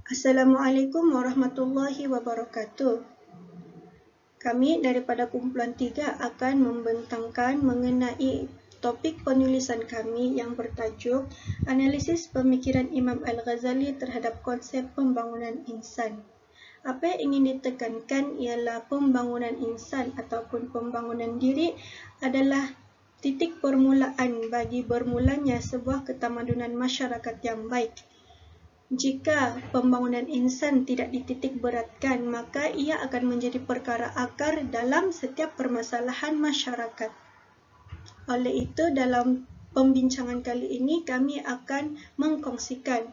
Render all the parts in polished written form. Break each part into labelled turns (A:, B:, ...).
A: Assalamualaikum warahmatullahi wabarakatuh. Kami daripada kumpulan 3 akan membentangkan mengenai topik penulisan kami yang bertajuk Analisis Pemikiran Imam Al-Ghazali terhadap konsep pembangunan insan. Apa yang ingin ditekankan ialah pembangunan insan ataupun pembangunan diri adalah titik permulaan bagi bermulanya sebuah ketamadunan masyarakat yang baik. Jika pembangunan insan tidak dititik beratkan, maka ia akan menjadi perkara akar dalam setiap permasalahan masyarakat. Oleh itu, dalam pembincangan kali ini, kami akan mengkongsikan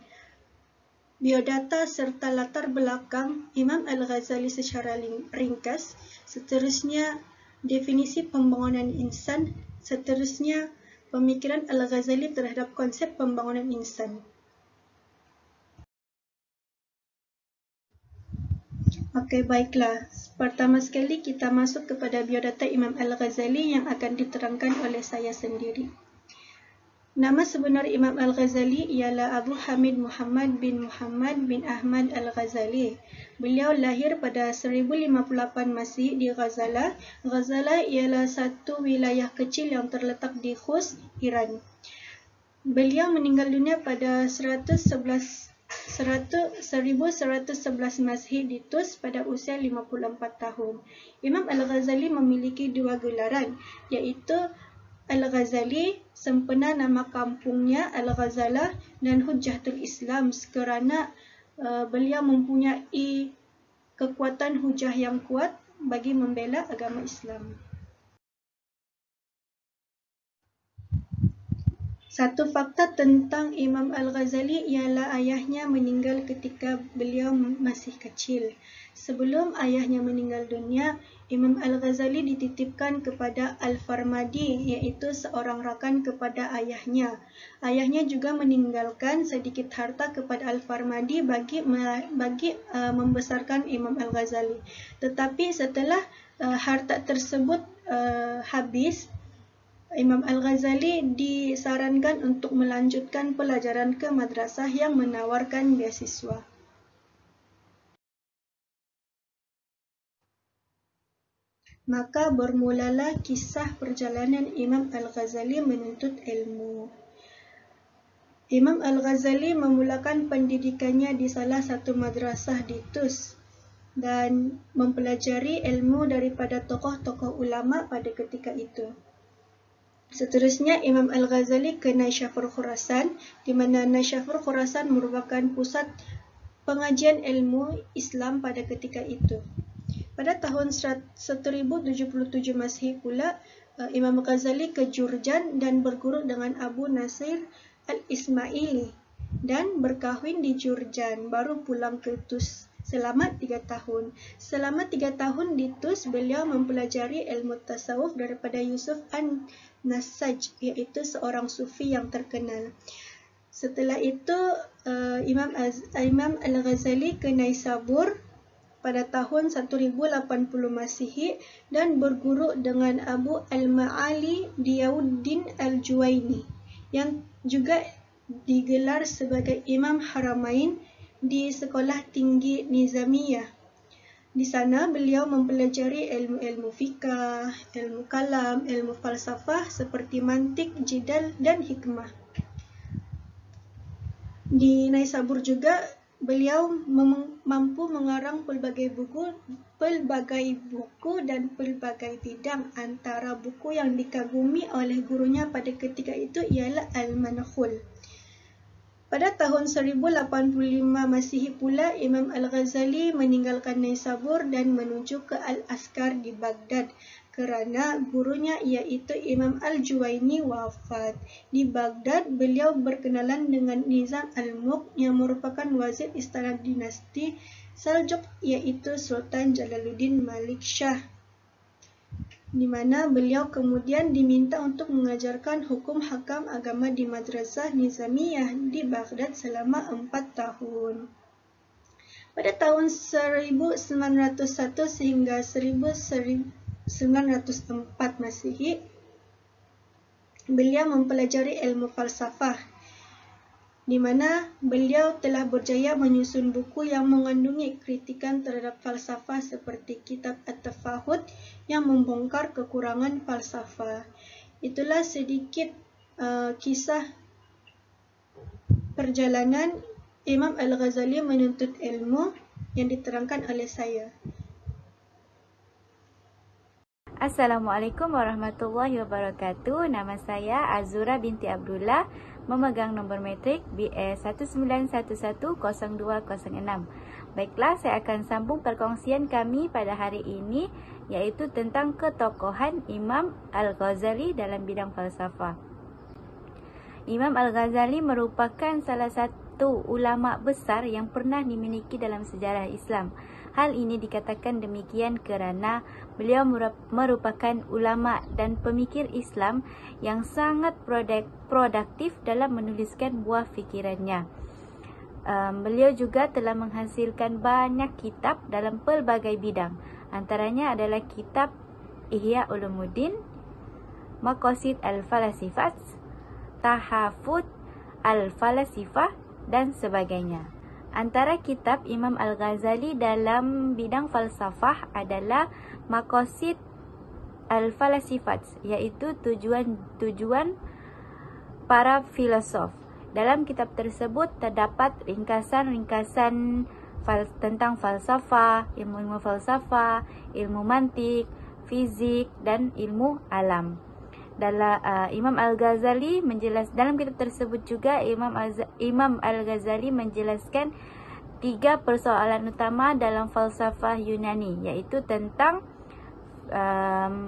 A: biodata serta latar belakang Imam Al-Ghazali secara ringkas, seterusnya definisi pembangunan insan, seterusnya pemikiran Al-Ghazali terhadap konsep pembangunan insan. Okey, baiklah. Pertama sekali kita masuk kepada biodata Imam Al-Ghazali yang akan diterangkan oleh saya sendiri. Nama sebenar Imam Al-Ghazali ialah Abu Hamid Muhammad bin Ahmad Al-Ghazali. Beliau lahir pada 1058 Masihi di Ghazala. Ghazala ialah satu wilayah kecil yang terletak di Khus, Iran. Beliau meninggal dunia pada 1111 Masihi di Tus pada usia 54 tahun. Imam Al-Ghazali memiliki dua gelaran, iaitu Al-Ghazali, sempena nama kampungnya Al-Ghazalah, dan Hujjatul Islam kerana beliau mempunyai kekuatan hujah yang kuat bagi membela agama Islam. Satu fakta tentang Imam Al-Ghazali ialah ayahnya meninggal ketika beliau masih kecil. Sebelum ayahnya meninggal dunia, Imam Al-Ghazali dititipkan kepada Al-Farmadi, iaitu seorang rakan kepada ayahnya. Ayahnya juga meninggalkan sedikit harta kepada Al-Farmadi bagi membesarkan Imam Al-Ghazali. Tetapi setelah harta tersebut habis, Imam Al-Ghazali disarankan untuk melanjutkan pelajaran ke madrasah yang menawarkan beasiswa. Maka bermulalah kisah perjalanan Imam Al-Ghazali menuntut ilmu. Imam Al-Ghazali memulakan pendidikannya di salah satu madrasah di Tus dan mempelajari ilmu daripada tokoh-tokoh ulama pada ketika itu. Seterusnya, Imam Al-Ghazali ke Naishapur Khurasan, di mana Naishapur Khurasan merupakan pusat pengajian ilmu Islam pada ketika itu. Pada tahun 1077 Masihi pula, Imam Al-Ghazali ke Jurjan dan berguru dengan Abu Nasir Al-Ismaili dan berkahwin di Jurjan, baru pulang ke Tus selama 3 tahun. Selama 3 tahun di Tus, beliau mempelajari ilmu tasawuf daripada Yusuf An-Nasaj, iaitu seorang sufi yang terkenal. Setelah itu, Imam Al-Ghazali ke Naisabur pada tahun 1080 Masihi dan berguru dengan Abu Al-Ma'ali Diyauddin Al-Juwaini yang juga digelar sebagai Imam Haramain di Sekolah Tinggi Nizamiyah. Di sana beliau mempelajari ilmu-ilmu fikah, ilmu kalam, ilmu falsafah seperti mantik, jidal dan hikmah. Di Naisabur juga beliau mampu mengarang pelbagai buku dan pelbagai bidang. Antara buku yang dikagumi oleh gurunya pada ketika itu ialah Al-Mankhul. Pada tahun 1085 Masihi pula, Imam Al-Ghazali meninggalkan Naisabur dan menuju ke Al-Askar di Baghdad kerana gurunya iaitu Imam Al-Juwaini wafat. Di Baghdad, beliau berkenalan dengan Nizam Al-Mulk yang merupakan wazir istana dinasti Seljuk, iaitu Sultan Jalaluddin Malik Shah, di mana beliau kemudian diminta untuk mengajarkan hukum hakam agama di Madrasah Nizamiyah di Baghdad selama 4 tahun. Pada tahun 1901 sehingga 1904 Masihi, beliau mempelajari ilmu falsafah. di mana beliau telah berjaya menyusun buku yang mengandungi kritikan terhadap falsafah seperti kitab At-Tafahud yang membongkar kekurangan falsafah. Itulah sedikit kisah perjalanan Imam Al-Ghazali menuntut ilmu yang diterangkan oleh saya.
B: Assalamualaikum warahmatullahi wabarakatuh. Nama saya Azura binti Abdullah, memegang nombor matrik BS 19110206. Baiklah, saya akan sambung perkongsian kami pada hari ini, iaitu tentang ketokohan Imam Al-Ghazali dalam bidang falsafah. Imam Al-Ghazali merupakan salah satu ulama besar yang pernah dimiliki dalam sejarah Islam. Hal ini dikatakan demikian kerana beliau merupakan ulama dan pemikir Islam yang sangat produktif dalam menuliskan buah fikirannya. Beliau juga telah menghasilkan banyak kitab dalam pelbagai bidang. Antaranya adalah kitab Ihya Ulumuddin, Maqasid Al-Falasifah, Tahafut Al-Falasifah dan sebagainya. Antara kitab Imam Al-Ghazali dalam bidang falsafah adalah Maqasid Al-Falasifat, iaitu tujuan para filosof. Dalam kitab tersebut terdapat ringkasan-ringkasan tentang falsafah, ilmu falsafah, ilmu mantik, fizik dan ilmu alam. Imam Al-Ghazali dalam kitab tersebut juga Imam Al-Ghazali menjelaskan 3 persoalan utama dalam falsafah Yunani, iaitu tentang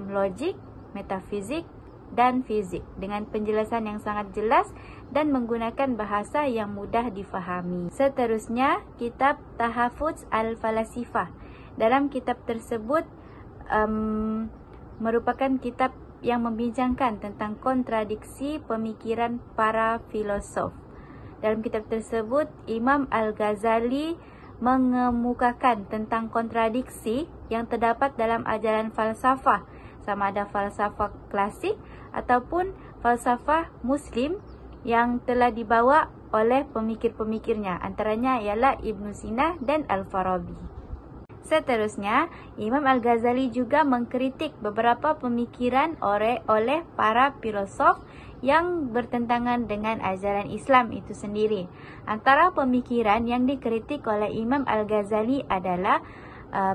B: logik, metafizik dan fizik dengan penjelasan yang sangat jelas dan menggunakan bahasa yang mudah difahami. Seterusnya, kitab Tahafuz Al-Falasifah. Dalam kitab tersebut merupakan kitab yang membincangkan tentang kontradiksi pemikiran para filosof. Dalam kitab tersebut, Imam Al-Ghazali mengemukakan tentang kontradiksi yang terdapat dalam ajaran falsafah, sama ada falsafah klasik ataupun falsafah Muslim yang telah dibawa oleh pemikir-pemikirnya. Antaranya ialah Ibn Sina dan Al-Farabi. Seterusnya, Imam Al-Ghazali juga mengkritik beberapa pemikiran oleh para filosof yang bertentangan dengan ajaran Islam itu sendiri. Antara pemikiran yang dikritik oleh Imam Al-Ghazali adalah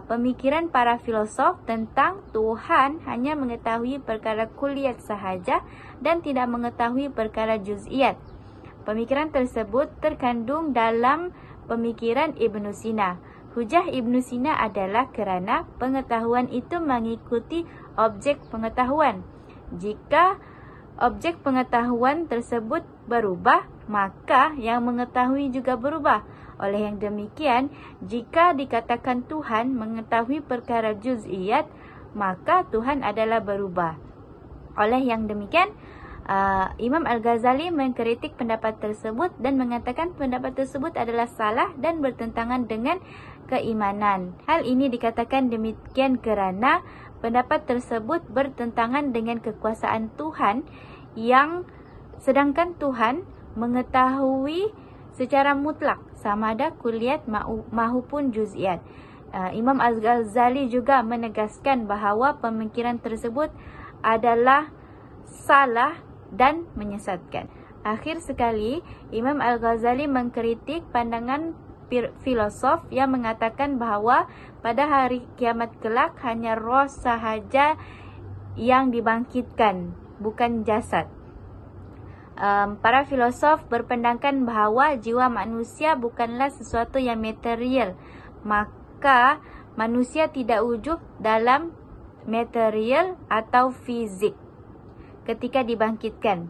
B: pemikiran para filosof tentang Tuhan hanya mengetahui perkara kuliat sahaja dan tidak mengetahui perkara juz'iyat. Pemikiran tersebut terkandung dalam pemikiran Ibn Sina. Hujah Ibn Sina adalah kerana pengetahuan itu mengikuti objek pengetahuan. Jika objek pengetahuan tersebut berubah, maka yang mengetahui juga berubah. Oleh yang demikian, jika dikatakan Tuhan mengetahui perkara juz'iyat, maka Tuhan adalah berubah. Oleh yang demikian, Imam Al-Ghazali mengkritik pendapat tersebut dan mengatakan pendapat tersebut adalah salah dan bertentangan dengan keimanan. Hal ini dikatakan demikian kerana pendapat tersebut bertentangan dengan kekuasaan Tuhan, yang sedangkan Tuhan mengetahui secara mutlak sama ada kuliat mahupun juz'iyat. Imam Al-Ghazali juga menegaskan bahawa pemikiran tersebut adalah salah dan menyesatkan. Akhir sekali, Imam Al-Ghazali mengkritik pandangan filosof yang mengatakan bahawa pada hari kiamat kelak hanya roh sahaja yang dibangkitkan, bukan jasad. Para filosof berpendangkan bahawa jiwa manusia bukanlah sesuatu yang material, maka manusia tidak wujud dalam material atau fizik ketika dibangkitkan.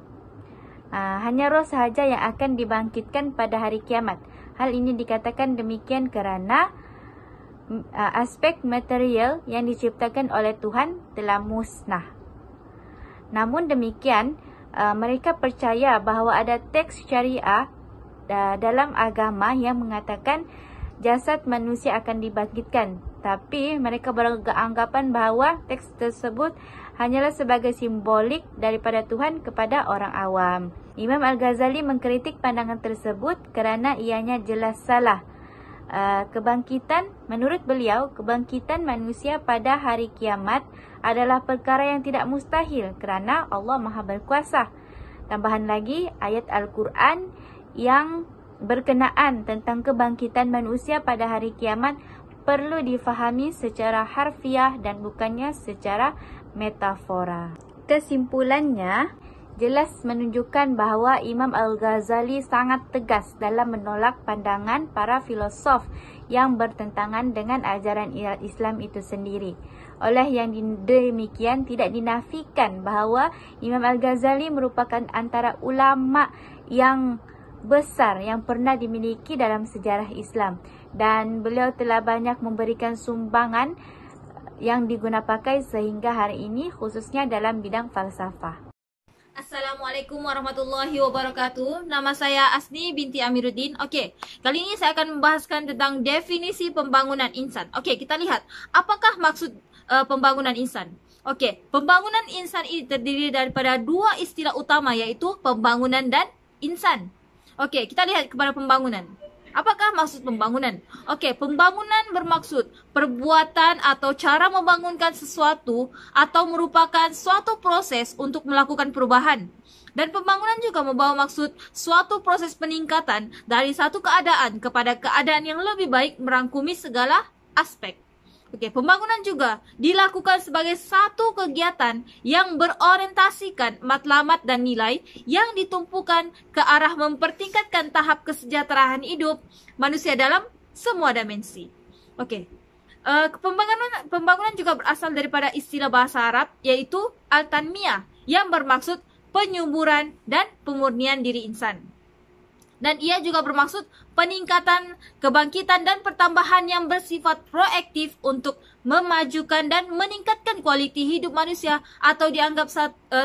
B: Hanya roh sahaja yang akan dibangkitkan pada hari kiamat. Hal ini dikatakan demikian kerana aspek material yang diciptakan oleh Tuhan telah musnah. Namun demikian, mereka percaya bahawa ada teks syariah dalam agama yang mengatakan jasad manusia akan dibangkitkan. Tapi mereka beranggapan bahawa teks tersebut hanyalah sebagai simbolik daripada Tuhan kepada orang awam. Imam Al-Ghazali mengkritik pandangan tersebut kerana ianya jelas salah. Menurut beliau, kebangkitan manusia pada hari kiamat adalah perkara yang tidak mustahil kerana Allah Maha Berkuasa. Tambahan lagi, ayat Al-Quran yang berkenaan tentang kebangkitan manusia pada hari kiamat perlu difahami secara harfiah dan bukannya secara metafora. Kesimpulannya, jelas menunjukkan bahawa Imam Al-Ghazali sangat tegas dalam menolak pandangan para filosof yang bertentangan dengan ajaran Islam itu sendiri. Oleh yang demikian, tidak dinafikan bahawa Imam Al-Ghazali merupakan antara ulama yang besar yang pernah dimiliki dalam sejarah Islam, dan beliau telah banyak memberikan sumbangan yang digunapakai sehingga hari ini, khususnya dalam bidang falsafah.
C: Assalamualaikum warahmatullahi wabarakatuh. Nama saya Asni binti Amiruddin. Okey, kali ini saya akan membahaskan tentang definisi pembangunan insan. Okey, kita lihat apakah maksud pembangunan insan. Okey, pembangunan insan ini terdiri daripada dua istilah utama, iaitu pembangunan dan insan. Okey, kita lihat kepada pembangunan. Apakah maksud pembangunan? Okey, pembangunan bermaksud perbuatan atau cara membangunkan sesuatu atau merupakan suatu proses untuk melakukan perubahan. Dan pembangunan juga membawa maksud suatu proses peningkatan dari satu keadaan kepada keadaan yang lebih baik merangkumi segala aspek. Okey, pembangunan juga dilakukan sebagai satu kegiatan yang berorientasikan matlamat dan nilai yang ditumpukan ke arah mempertingkatkan tahap kesejahteraan hidup manusia dalam semua dimensi. Okey, pembangunan juga berasal daripada istilah bahasa Arab, iaitu al-tanmiyah, yang bermaksud penyuburan dan pemurnian diri insan. Dan ia juga bermaksud peningkatan, kebangkitan dan pertambahan yang bersifat proaktif untuk memajukan dan meningkatkan kualiti hidup manusia, atau dianggap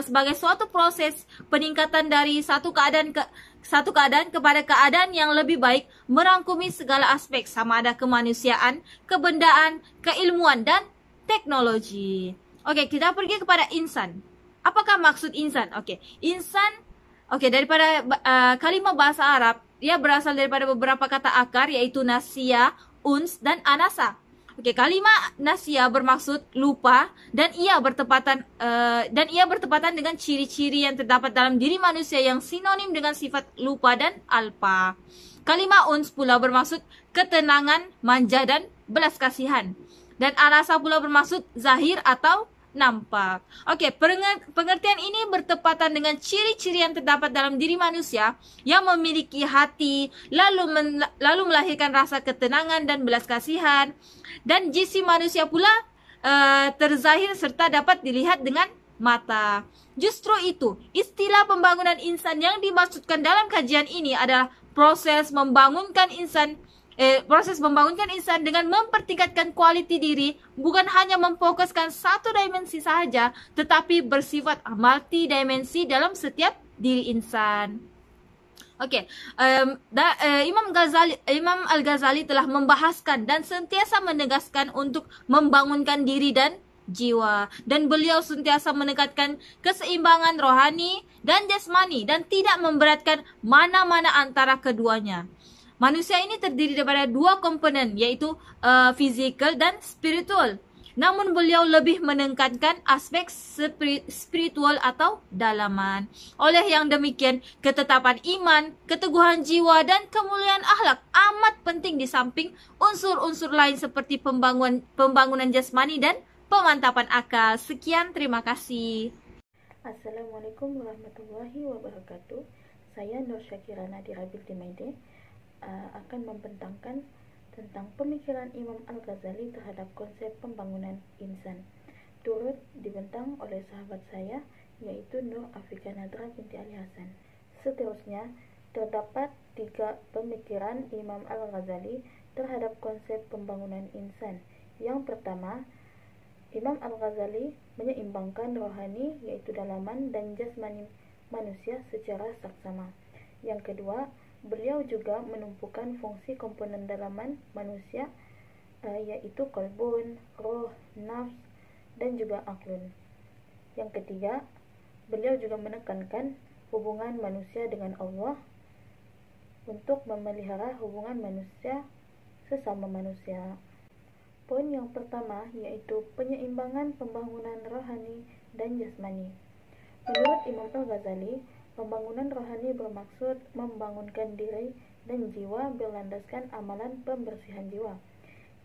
C: sebagai suatu proses peningkatan dari satu keadaan kepada keadaan yang lebih baik merangkumi segala aspek, sama ada kemanusiaan, kebendaan, keilmuan dan teknologi. Okey, kita pergi kepada insan. Apakah maksud insan? Okey, insan daripada kalimah bahasa Arab, ia berasal daripada beberapa kata akar, iaitu nasia, uns dan anasa. Okey, kalimah nasia bermaksud lupa dan ia bertepatan dengan ciri-ciri yang terdapat dalam diri manusia yang sinonim dengan sifat lupa dan alpa. Kalimah uns pula bermaksud ketenangan, manja dan belas kasihan. Dan anasa pula bermaksud zahir atau nampak. Okey, pengertian ini bertepatan dengan ciri-ciri yang terdapat dalam diri manusia yang memiliki hati, lalu melahirkan rasa ketenangan dan belas kasihan. Dan jisim manusia pula terzahir serta dapat dilihat dengan mata. Justru itu, istilah pembangunan insan yang dimaksudkan dalam kajian ini adalah proses membangunkan insan dengan mempertingkatkan kualiti diri, bukan hanya memfokuskan satu dimensi sahaja, tetapi bersifat multidimensi dalam setiap diri insan. Okey, Imam Al-Ghazali telah membahaskan dan sentiasa menegaskan untuk membangunkan diri dan jiwa, dan beliau sentiasa menekankan keseimbangan rohani dan jasmani dan tidak memberatkan mana-mana antara keduanya. Manusia ini terdiri daripada dua komponen, iaitu fizikal dan spiritual. Namun beliau lebih menekankan aspek spiritual atau dalaman. Oleh yang demikian, ketetapan iman, keteguhan jiwa dan kemuliaan akhlak amat penting di samping unsur-unsur lain seperti pembangunan jasmani dan pemantapan akal. Sekian, terima kasih.
D: Assalamualaikum warahmatullahi wabarakatuh. Saya Nur Syakira Nadira binti Maide akan membentangkan tentang pemikiran Imam Al-Ghazali terhadap konsep pembangunan insan. Turut dibentang oleh sahabat saya, yaitu Nur Afika Nadra binti Ali Hasan. Seterusnya, terdapat 3 pemikiran Imam Al-Ghazali terhadap konsep pembangunan insan. Yang pertama, Imam Al-Ghazali menyeimbangkan rohani, yaitu dalaman dan jasmani manusia secara saksama. Yang kedua, beliau juga menumpukan fungsi komponen dalaman manusia, yaitu qalbun, roh, nafs, dan juga aklun. Yang ketiga, beliau juga menekankan hubungan manusia dengan Allah, untuk memelihara hubungan manusia sesama manusia. Poin yang pertama yaitu penyeimbangan pembangunan rohani dan jasmani. Menurut Imam Al-Ghazali, pembangunan rohani bermaksud membangunkan diri dan jiwa berlandaskan amalan pembersihan jiwa.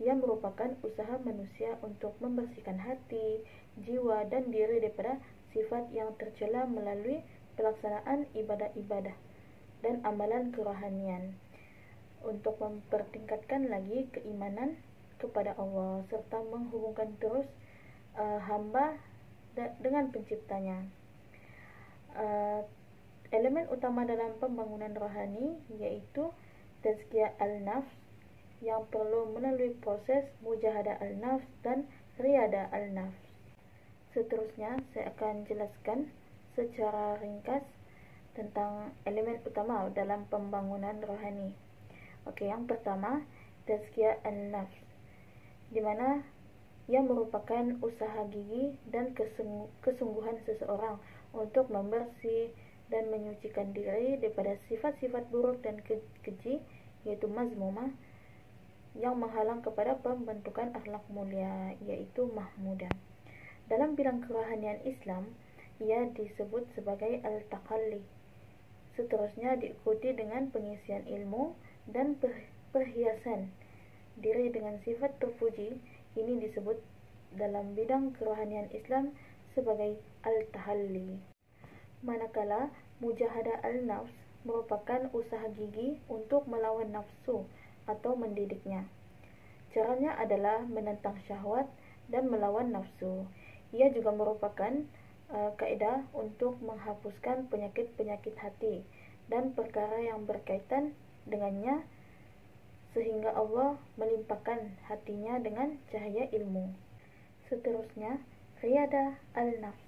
D: Ia merupakan usaha manusia untuk membersihkan hati, jiwa, dan diri daripada sifat yang tercela melalui pelaksanaan ibadah-ibadah dan amalan kerohanian, untuk mempertingkatkan lagi keimanan kepada Allah serta menghubungkan terus hamba dengan penciptanya. Elemen utama dalam pembangunan rohani yaitu tazkiyah al-nafs, yang perlu melalui proses mujahadah al-nafs dan riyadah al-nafs. Seterusnya saya akan jelaskan secara ringkas tentang elemen utama dalam pembangunan rohani. Yang pertama, tazkiyah an-nafs, di mana ia merupakan usaha gigih dan kesungguhan seseorang untuk membersih dan menyucikan diri daripada sifat-sifat buruk dan keji, yaitu mazmumah, yang menghalang kepada pembentukan akhlak mulia, yaitu mahmudah. Dalam bidang kerohanian Islam, ia disebut sebagai al-taqalli. Seterusnya diikuti dengan pengisian ilmu dan perhiasan diri dengan sifat terpuji. Ini disebut dalam bidang kerohanian Islam sebagai al-tahalli. Manakala mujahadah al-nafs merupakan usaha gigih untuk melawan nafsu atau mendidiknya. Caranya adalah menentang syahwat dan melawan nafsu. Ia juga merupakan kaidah untuk menghapuskan penyakit-penyakit hati dan perkara yang berkaitan dengannya, sehingga Allah melimpahkan hatinya dengan cahaya ilmu. Seterusnya, riyadah al-nafs.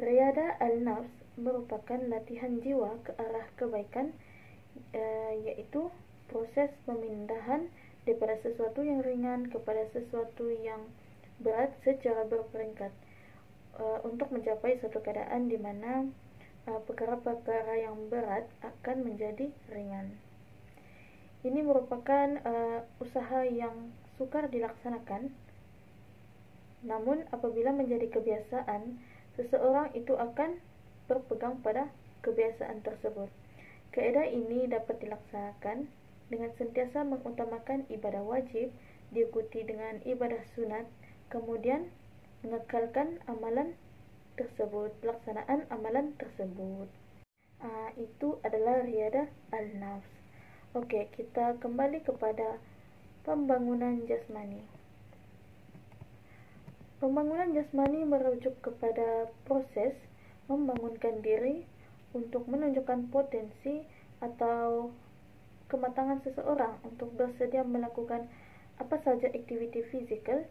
D: Riyadah al-nafs merupakan latihan jiwa ke arah kebaikan, yaitu proses pemindahan daripada sesuatu yang ringan kepada sesuatu yang berat secara berperingkat, untuk mencapai suatu keadaan di mana perkara-perkara yang berat akan menjadi ringan. Ini merupakan usaha yang sukar dilaksanakan, namun apabila menjadi kebiasaan, seseorang itu akan berpegang pada kebiasaan tersebut. Kaidah ini dapat dilaksanakan dengan sentiasa mengutamakan ibadah wajib, diikuti dengan ibadah sunat, kemudian mengekalkan amalan tersebut, pelaksanaan amalan tersebut. Itu adalah riyadah al-nafs. Kita kembali kepada pembangunan jasmani. Pembangunan jasmani merujuk kepada proses membangunkan diri untuk menunjukkan potensi atau kematangan seseorang untuk bersedia melakukan apa saja aktiviti fizikal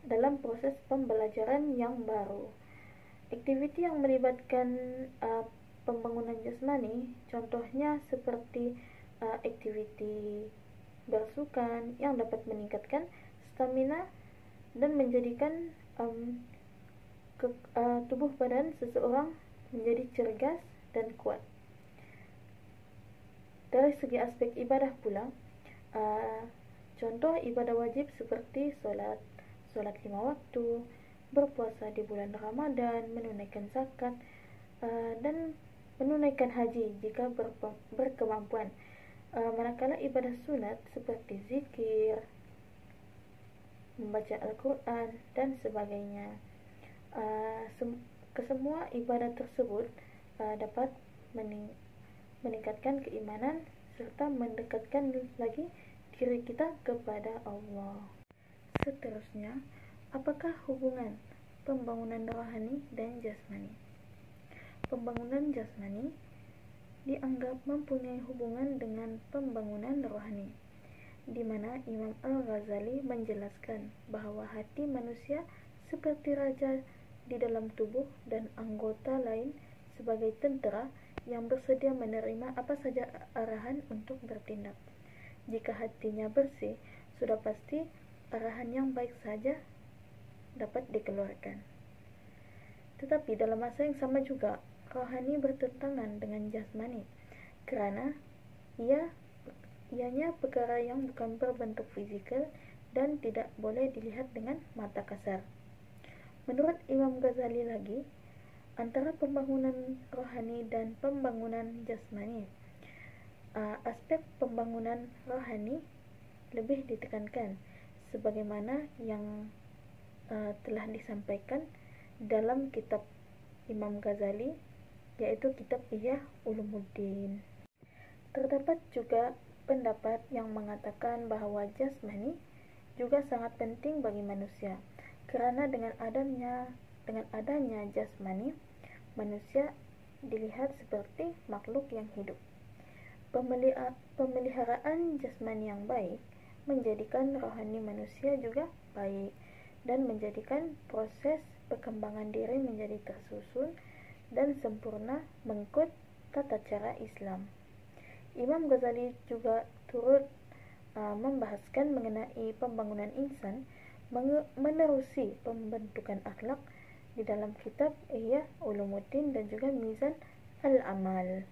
D: dalam proses pembelajaran yang baru. Aktiviti yang melibatkan pembangunan jasmani, contohnya seperti aktiviti bersukan yang dapat meningkatkan stamina dan menjadikan tubuh badan seseorang menjadi cergas dan kuat. Dari segi aspek ibadah pula, contoh ibadah wajib seperti solat 5 waktu, berpuasa di bulan Ramadan, menunaikan zakat, dan menunaikan haji jika berkemampuan. Manakala ibadah sunat seperti zikir, membaca Al-Quran, dan sebagainya. Kesemua ibadah tersebut dapat meningkatkan keimanan serta mendekatkan lagi diri kita kepada Allah. Seterusnya, apakah hubungan pembangunan rohani dan jasmani? Pembangunan jasmani dianggap mempunyai hubungan dengan pembangunan rohani, di mana Imam Al-Ghazali menjelaskan bahwa hati manusia seperti raja di dalam tubuh dan anggota lain sebagai tentera yang bersedia menerima apa saja arahan untuk bertindak. Jika hatinya bersih, sudah pasti arahan yang baik saja dapat dikeluarkan. Tetapi dalam masa yang sama juga, rohani bertentangan dengan jasmani, kerana ianya perkara yang bukan berbentuk fizikal dan tidak boleh dilihat dengan mata kasar. Menurut Imam Ghazali lagi, antara pembangunan rohani dan pembangunan jasmani, aspek pembangunan rohani lebih ditekankan, sebagaimana yang telah disampaikan dalam kitab Imam Ghazali, yaitu kitab Ihya Ulumuddin. Terdapat juga pendapat yang mengatakan bahwa jasmani juga sangat penting bagi manusia, kerana dengan adanya jasmani, manusia dilihat seperti makhluk yang hidup. Pemeliharaan jasmani yang baik menjadikan rohani manusia juga baik dan menjadikan proses perkembangan diri menjadi tersusun dan sempurna mengikut tata cara Islam. Imam Ghazali juga turut membahaskan mengenai pembangunan insan menerusi pembentukan akhlak di dalam kitab Ihya Ulumuddin dan juga Mizan Al-Amal.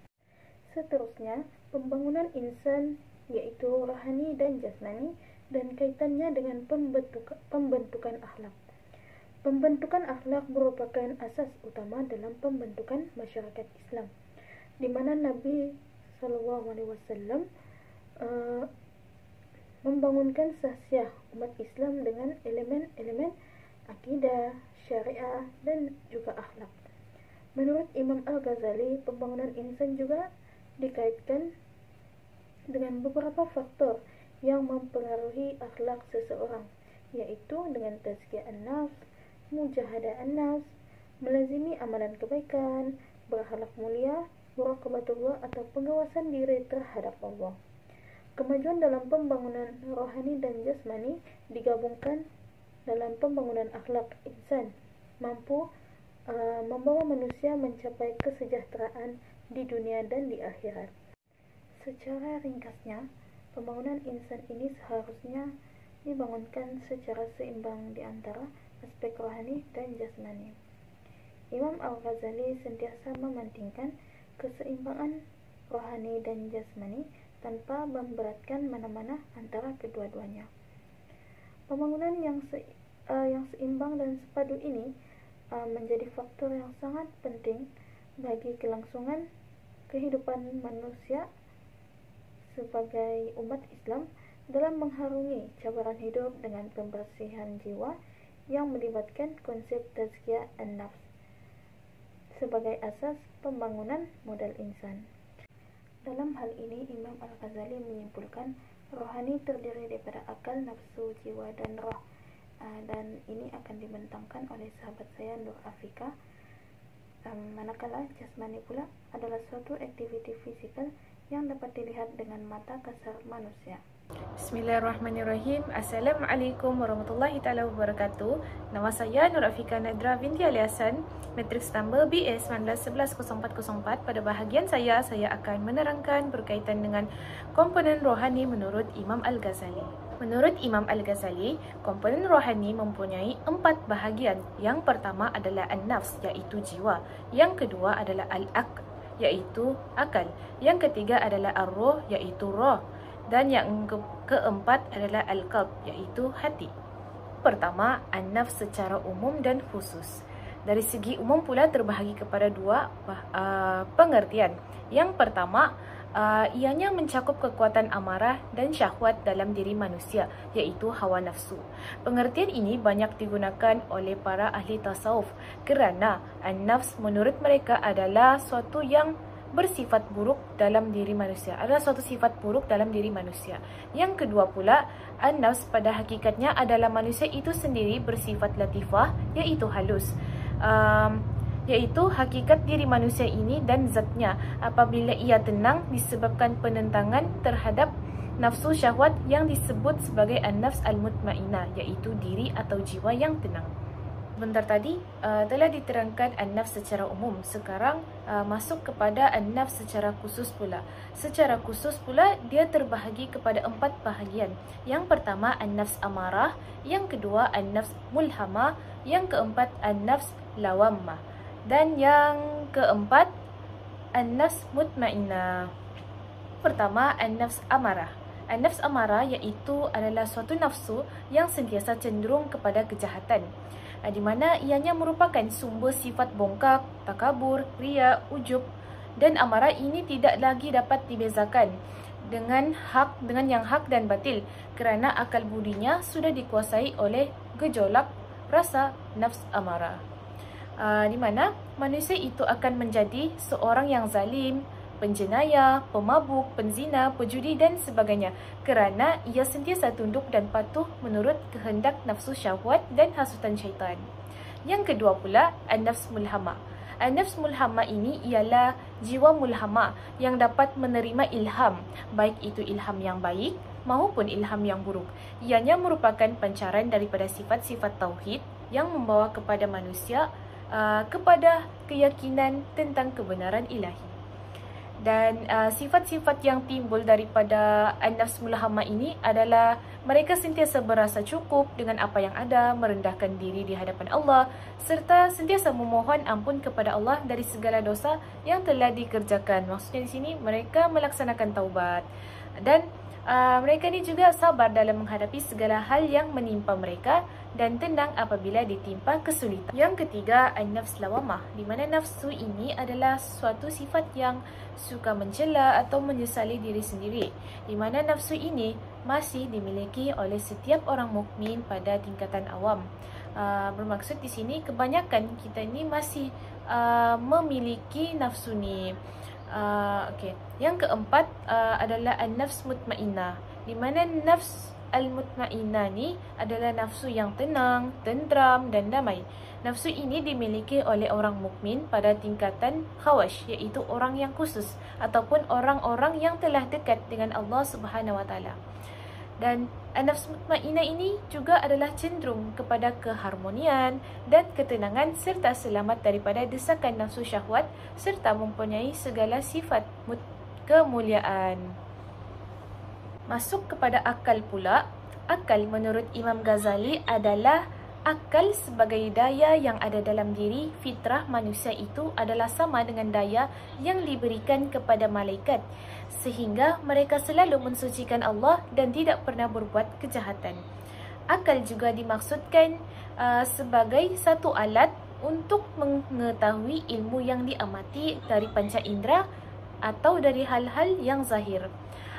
D: Seterusnya, pembangunan insan yaitu rohani dan jasmani dan kaitannya dengan pembentukan akhlak. Pembentukan akhlak merupakan asas utama dalam pembentukan masyarakat Islam, di mana Nabi SAW membangunkan sahsiah umat Islam dengan elemen-elemen akidah, syariah, dan juga akhlak. Menurut Imam Al-Ghazali, pembangunan insan juga dikaitkan dengan beberapa faktor yang mempengaruhi akhlak seseorang, yaitu dengan tazkiyah an-nafs, mujahadah an-nafs, melazimi amalan kebaikan, berakhlak mulia, muraqabatullah atau pengawasan diri terhadap Allah. Kemajuan dalam pembangunan rohani dan jasmani digabungkan dalam pembangunan akhlak insan, mampu membawa manusia mencapai kesejahteraan di dunia dan di akhirat. Secara ringkasnya, pembangunan insan ini seharusnya dibangunkan secara seimbang di antara aspek rohani dan jasmani. Imam Al-Ghazali sentiasa mementingkan keseimbangan rohani dan jasmani tanpa memberatkan mana-mana antara kedua-duanya. Pembangunan yang seimbang dan sepadu ini menjadi faktor yang sangat penting bagi kelangsungan kehidupan manusia sebagai umat Islam dalam mengharungi cabaran hidup dengan pembersihan jiwa yang melibatkan konsep tazkiyah an-nafs sebagai asas pembangunan modal insan. Dalam hal ini, Imam Al-Ghazali menyimpulkan rohani terdiri daripada akal, nafsu, jiwa, dan roh. Dan ini akan dibentangkan oleh sahabat saya Nur Afika. Manakala jasmani pula adalah suatu aktiviti fisikal yang dapat dilihat dengan mata kasar manusia.
E: Bismillahirrahmanirrahim. Assalamualaikum warahmatullahi taala wabarakatuh. Nama saya Nur Afika Nadra binti Ali Hasan, matriks number BS 19110404. Pada bahagian saya akan menerangkan berkaitan dengan komponen rohani menurut Imam Al-Ghazali. Menurut Imam Al-Ghazali, komponen rohani mempunyai 4 bahagian. Yang pertama adalah an-nafs, iaitu jiwa. Yang kedua adalah al-aql, iaitu akal. Yang ketiga adalah ar-ruh, iaitu roh. Dan yang keempat adalah al-qalb, iaitu hati. Pertama, an-nafs secara umum dan khusus. Dari segi umum pula terbahagi kepada 2 pengertian. Yang pertama, ianya mencakup kekuatan amarah dan syahwat dalam diri manusia, iaitu hawa nafsu. Pengertian ini banyak digunakan oleh para ahli tasawuf kerana an-nafs menurut mereka adalah suatu yang bersifat buruk dalam diri manusia, adalah suatu sifat buruk dalam diri manusia. Yang kedua pula, an-nafs pada hakikatnya adalah manusia itu sendiri bersifat latifah, iaitu halus, iaitu hakikat diri manusia ini dan zatnya apabila ia tenang disebabkan penentangan terhadap nafsu syahwat yang disebut sebagai an-nafs al-mutmainnah, iaitu diri atau jiwa yang tenang. Sebentar tadi telah diterangkan an-nafs secara umum. Sekarang masuk kepada an-nafs secara khusus pula. Secara khusus pula dia terbahagi kepada 4 bahagian. Yang pertama an-nafs amarah, yang kedua an-nafs mulhamah, yang keempat an-nafs lawammah. Dan yang keempat, an-nafs mutmainnah. Pertama, an-nafs amarah. An-nafs amarah iaitu adalah suatu nafsu yang sentiasa cenderung kepada kejahatan, di mana ianya merupakan sumber sifat bongkak, takabur, riya, ujub, dan amarah ini tidak lagi dapat dibezakan dengan yang hak dan batil kerana akal budinya sudah dikuasai oleh gejolak rasa nafs amarah. Di mana manusia itu akan menjadi seorang yang zalim, penjenayah, pemabuk, penzina, pejudi dan sebagainya kerana ia sentiasa tunduk dan patuh menurut kehendak nafsu syahwat dan hasutan syaitan. Yang kedua pula, an-nafs mulhamah. An-nafs mulhamah ini ialah jiwa mulhamah yang dapat menerima ilham, baik itu ilham yang baik maupun ilham yang buruk. Ianya merupakan pancaran daripada sifat-sifat tauhid yang membawa kepada manusia kepada keyakinan tentang kebenaran ilahi. Dan sifat-sifat yang timbul daripada an-nafs mulhamah ini adalah mereka sentiasa berasa cukup dengan apa yang ada, merendahkan diri di hadapan Allah, serta sentiasa memohon ampun kepada Allah dari segala dosa yang telah dikerjakan. Maksudnya di sini mereka melaksanakan taubat. Dan mereka ni juga sabar dalam menghadapi segala hal yang menimpa mereka dan tenang apabila ditimpa kesulitan. Yang ketiga, an-nafs lawamah, di mana nafsu ini adalah suatu sifat yang suka mencela atau menyesali diri sendiri, di mana nafsu ini masih dimiliki oleh setiap orang mukmin pada tingkatan awam. Bermaksud di sini kebanyakan kita ini masih memiliki nafsu ni. Okey. Yang keempat adalah an-nafs mutmainnah, di mana nafs al-mutmainnah ni adalah nafsu yang tenang, tentram dan damai. Nafsu ini dimiliki oleh orang mukmin pada tingkatan khawash, iaitu orang yang khusus ataupun orang-orang yang telah dekat dengan Allah Subhanahu Wa Taala. Dan an-nafs mutmainnah ini juga adalah cenderung kepada keharmonian dan ketenangan serta selamat daripada desakan nafsu syahwat serta mempunyai segala sifat kemuliaan. Masuk kepada akal pula. Akal menurut Imam Ghazali adalah akal sebagai daya yang ada dalam diri. Fitrah manusia itu adalah sama dengan daya yang diberikan kepada malaikat, sehingga mereka selalu mensucikan Allah dan tidak pernah berbuat kejahatan. Akal juga dimaksudkan sebagai satu alat untuk mengetahui ilmu yang diamati dari panca indera atau dari hal-hal yang zahir.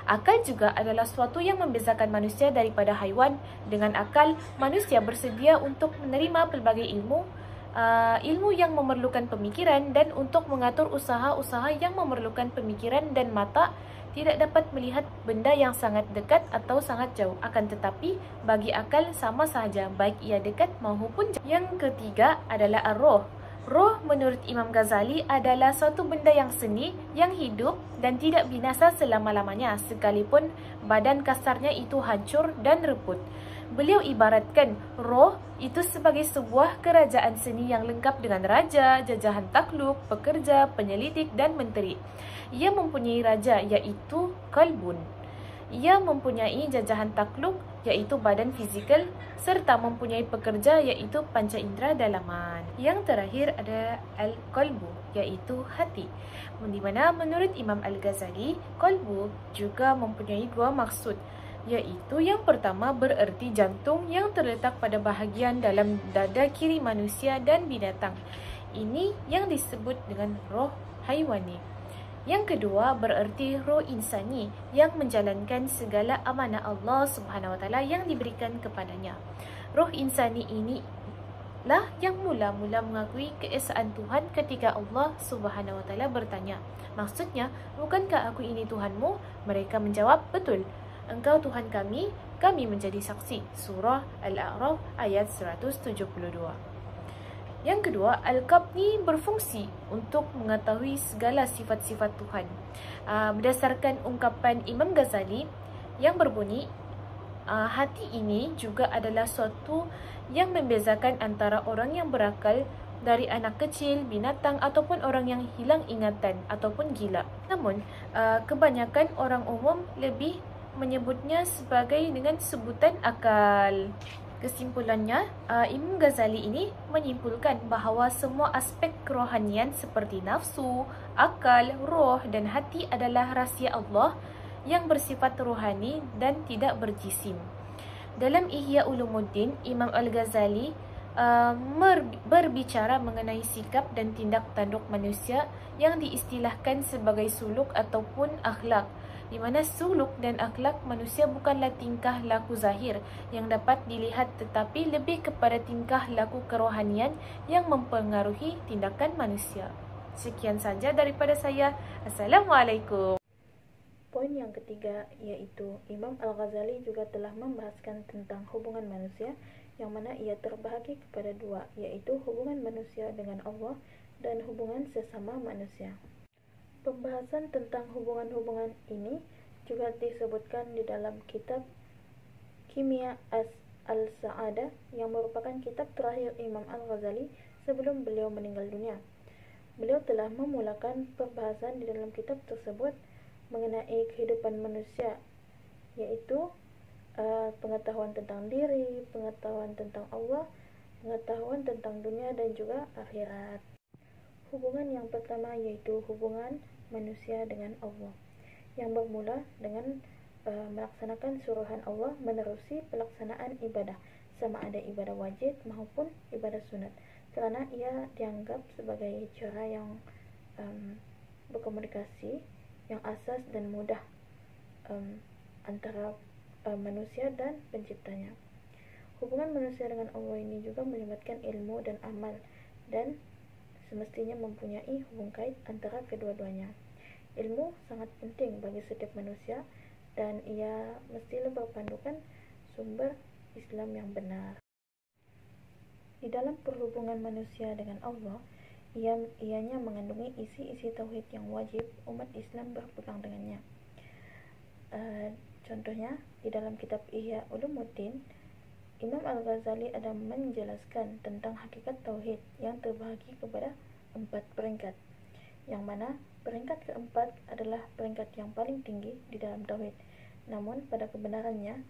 E: Akal juga adalah suatu yang membezakan manusia daripada haiwan. Dengan akal, manusia bersedia untuk menerima pelbagai ilmu yang memerlukan pemikiran, dan untuk mengatur usaha-usaha yang memerlukan pemikiran, dan mata tidak dapat melihat benda yang sangat dekat atau sangat jauh. Akan tetapi, bagi akal sama sahaja baik ia dekat maupun jauh. Yang ketiga adalah ar-ruh. Roh menurut Imam Ghazali adalah suatu benda yang seni, yang hidup dan tidak binasa selama-lamanya, sekalipun badan kasarnya itu hancur dan reput. Beliau ibaratkan roh itu sebagai sebuah kerajaan seni yang lengkap dengan raja, jajahan takluk, pekerja, penyelidik dan menteri. Ia mempunyai raja iaitu qalbun. Ia mempunyai jajahan takluk iaitu badan fizikal, serta mempunyai pekerja iaitu panca indera dalaman. Yang terakhir ada al-qalbu iaitu hati. Di mana menurut Imam Al-Ghazali, qalbu juga mempunyai dua maksud, iaitu yang pertama bererti jantung yang terletak pada bahagian dalam dada kiri manusia dan binatang. Ini yang disebut dengan roh haiwani. Yang kedua bererti roh insani yang menjalankan segala amanah Allah Subhanahu Wa Taala yang diberikan kepadanya. Roh insani ini lah yang mula-mula mengakui keesaan Tuhan ketika Allah Subhanahu Wa Taala bertanya, maksudnya, bukankah aku ini Tuhanmu? Mereka menjawab, betul. Engkau Tuhan kami menjadi saksi. Surah Al-A'raf ayat 172. Yang kedua, Al-Qalb ni berfungsi untuk mengetahui segala sifat-sifat Tuhan. Berdasarkan ungkapan Imam Ghazali yang berbunyi, hati ini juga adalah suatu yang membezakan antara orang yang berakal dari anak kecil, binatang ataupun orang yang hilang ingatan ataupun gila. Namun, kebanyakan orang umum lebih menyebutnya sebagai dengan sebutan akal. Kesimpulannya, Imam Ghazali ini menyimpulkan bahawa semua aspek kerohanian seperti nafsu, akal, roh dan hati adalah rahsia Allah yang bersifat rohani dan tidak berjisim. Dalam Ihya Ulumuddin, Imam Al-Ghazali berbicara mengenai sikap dan tindak tanduk manusia yang diistilahkan sebagai suluk ataupun akhlak, di mana suluk dan akhlak manusia bukanlah tingkah laku zahir yang dapat dilihat, tetapi lebih kepada tingkah laku kerohanian yang mempengaruhi tindakan manusia. Sekian saja daripada saya. Assalamualaikum.
D: Poin yang ketiga yaitu Imam Al-Ghazali juga telah membahaskan tentang hubungan manusia, yang mana ia terbahagi kepada dua, yaitu hubungan manusia dengan Allah dan hubungan sesama manusia. Pembahasan tentang hubungan-hubungan ini juga disebutkan di dalam kitab Kimia Al-Sa'adah, yang merupakan kitab terakhir Imam Al-Ghazali sebelum beliau meninggal dunia. Beliau telah memulakan pembahasan di dalam kitab tersebut mengenai kehidupan manusia, yaitu pengetahuan tentang diri, pengetahuan tentang Allah, pengetahuan tentang dunia dan juga akhirat. Hubungan yang pertama yaitu hubungan manusia dengan Allah, yang bermula dengan melaksanakan suruhan Allah menerusi pelaksanaan ibadah, sama ada ibadah wajib maupun ibadah sunat, kerana ia dianggap sebagai cara yang berkomunikasi yang asas dan mudah antara manusia dan penciptanya. Hubungan manusia dengan Allah ini juga melibatkan ilmu dan amal, dan semestinya mempunyai hubungan kait antara kedua-duanya. Ilmu sangat penting bagi setiap manusia, dan ia mestilah berpandukan sumber Islam yang benar. Di dalam perhubungan manusia dengan Allah, ianya mengandungi isi-isi tauhid yang wajib umat Islam berpegang dengannya. Contohnya, di dalam kitab Ihya Ulumuddin, Imam Al-Ghazali ada menjelaskan tentang hakikat tauhid yang terbahagi kepada 4 peringkat, yang mana peringkat keempat adalah peringkat yang paling tinggi di dalam tauhid. Namun pada kebenarannya,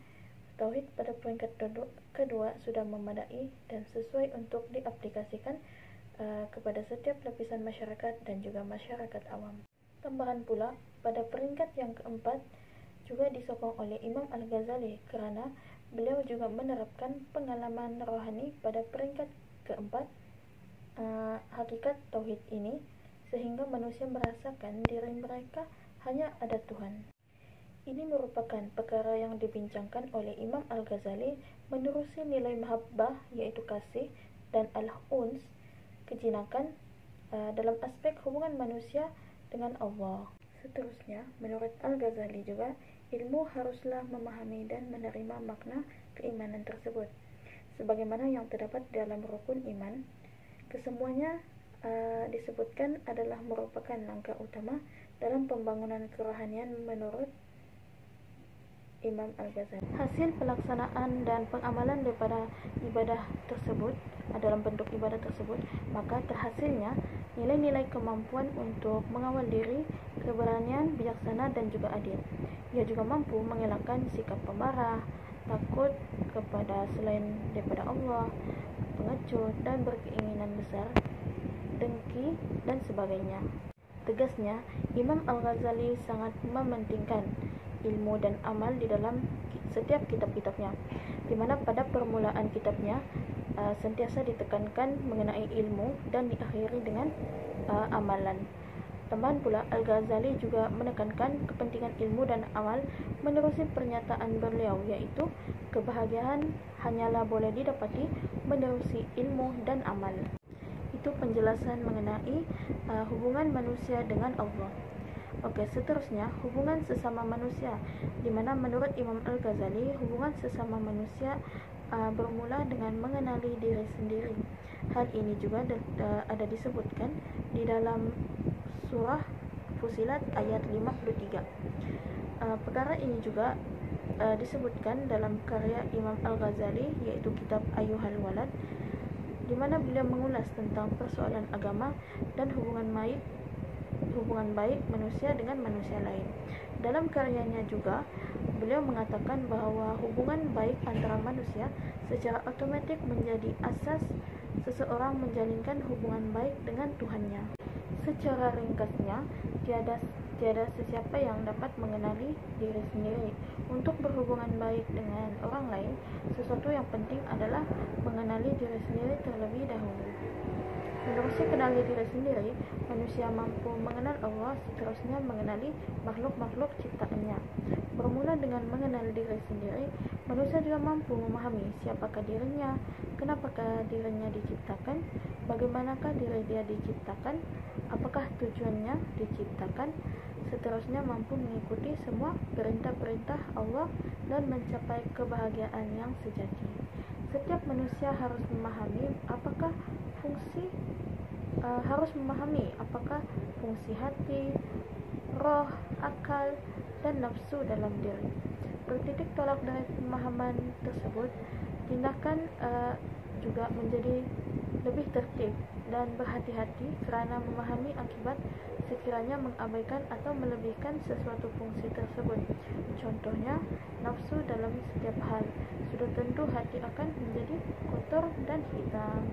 D: tauhid pada peringkat kedua sudah memadai dan sesuai untuk diaplikasikan kepada setiap lapisan masyarakat dan juga masyarakat awam. Tambahan pula, pada peringkat yang keempat juga disokong oleh Imam Al-Ghazali, kerana beliau juga menerapkan pengalaman rohani pada peringkat keempat hakikat tauhid ini, sehingga manusia merasakan diri mereka hanya ada Tuhan. Ini merupakan perkara yang dibincangkan oleh Imam Al-Ghazali menerusi nilai mahabbah, yaitu kasih, dan al-uns, kejinakan, dalam aspek hubungan manusia dengan Allah. Seterusnya, menurut Al-Ghazali juga, ilmu haruslah memahami dan menerima makna keimanan tersebut, sebagaimana yang terdapat dalam rukun iman. Kesemuanya disebutkan adalah merupakan langkah utama dalam pembangunan kerohanian menurut Imam Al-Ghazali. Hasil pelaksanaan dan pengamalan daripada ibadah tersebut, dalam bentuk ibadah tersebut, maka terhasilnya nilai-nilai kemampuan untuk mengawal diri, keberanian, bijaksana dan juga adil. Ia juga mampu mengelakkan sikap pemarah, takut kepada selain daripada Allah, pengecut dan berkeinginan besar, dengki dan sebagainya. Tegasnya, Imam Al-Ghazali sangat mementingkan ilmu dan amal di dalam setiap kitab-kitabnya, di mana pada permulaan kitabnya sentiasa ditekankan mengenai ilmu dan diakhiri dengan amalan. Tambahan pula, Al-Ghazali juga menekankan kepentingan ilmu dan amal menerusi pernyataan beliau, yaitu kebahagiaan hanyalah boleh didapati menerusi ilmu dan amal. Itu penjelasan mengenai hubungan manusia dengan Allah. Okey, seterusnya hubungan sesama manusia, di mana menurut Imam Al-Ghazali hubungan sesama manusia bermula dengan mengenali diri sendiri. Hal ini juga ada disebutkan di dalam surah Fusilat ayat 53. Perkara ini juga disebutkan dalam karya Imam Al-Ghazali, yaitu kitab Ayyuhal Walad, di mana beliau mengulas tentang persoalan agama dan hubungan baik manusia dengan manusia lain. Dalam karyanya juga Beliau mengatakan bahwa hubungan baik antara manusia secara otomatis menjadi asas seseorang menjalinkan hubungan baik dengan Tuhannya. Secara ringkasnya, tiada sesiapa yang dapat mengenali diri sendiri. Untuk berhubungan baik dengan orang lain, sesuatu yang penting adalah mengenali diri sendiri terlebih dahulu. Menerusi kenali diri sendiri, manusia mampu mengenal Allah, seterusnya mengenali makhluk-makhluk ciptaannya. Bermula dengan mengenal diri sendiri, manusia juga mampu memahami siapakah dirinya, kenapakah dirinya diciptakan, bagaimanakah diri dia diciptakan, apakah tujuannya diciptakan, seterusnya mampu mengikuti semua perintah-perintah Allah dan mencapai kebahagiaan yang sejati. Setiap manusia harus memahami apakah fungsi hati, roh, akal, dan nafsu dalam diri. Bertitik tolak dari pemahaman tersebut, tindakan juga menjadi lebih tertib dan berhati-hati kerana memahami akibat sekiranya mengabaikan atau melebihkan sesuatu fungsi tersebut. Contohnya, nafsu dalam setiap hal. Sudah tentu hati akan menjadi kotor dan hitam.